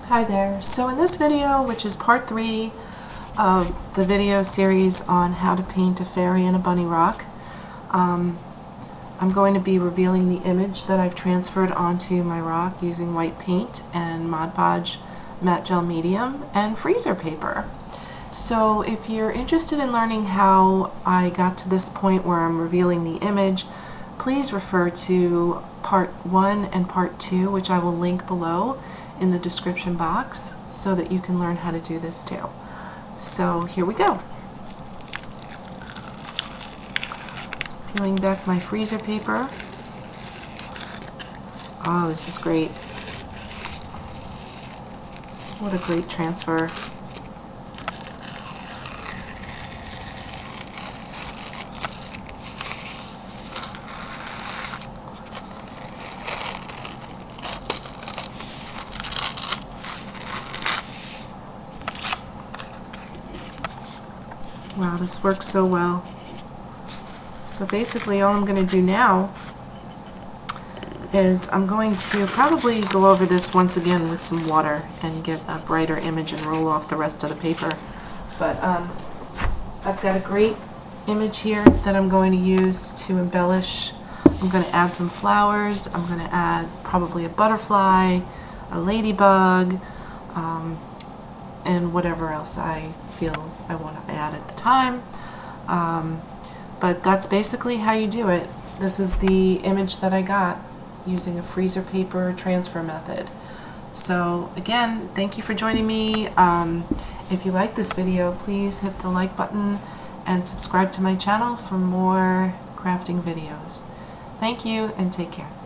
Hi there. So in this video, which is part 3 of the video series on how to paint a fairy and a bunny rock, I'm going to be revealing the image that I've transferred onto my rock using white paint and Mod Podge matte gel medium and freezer paper. So if you're interested in learning how I got to this point where I'm revealing the image, please refer to part 1 and part 2, which I will link below in the description box so that you can learn how to do this too. So here we go. Just peeling back my freezer paper. Oh, this is great. What a great transfer. Wow, this works so well. So basically all I'm going to do now is I'm going to probably go over this once again with some water and get a brighter image and roll off the rest of the paper. But I've got a great image here that I'm going to use to embellish. I'm going to add some flowers. I'm going to add probably a butterfly, a ladybug, and whatever else I feel I want to add at the time. But that's basically how you do it. This is the image that I got using a freezer paper transfer method. So again, thank you for joining me. If you like this video, please hit the like button and subscribe to my channel for more crafting videos. Thank you and take care.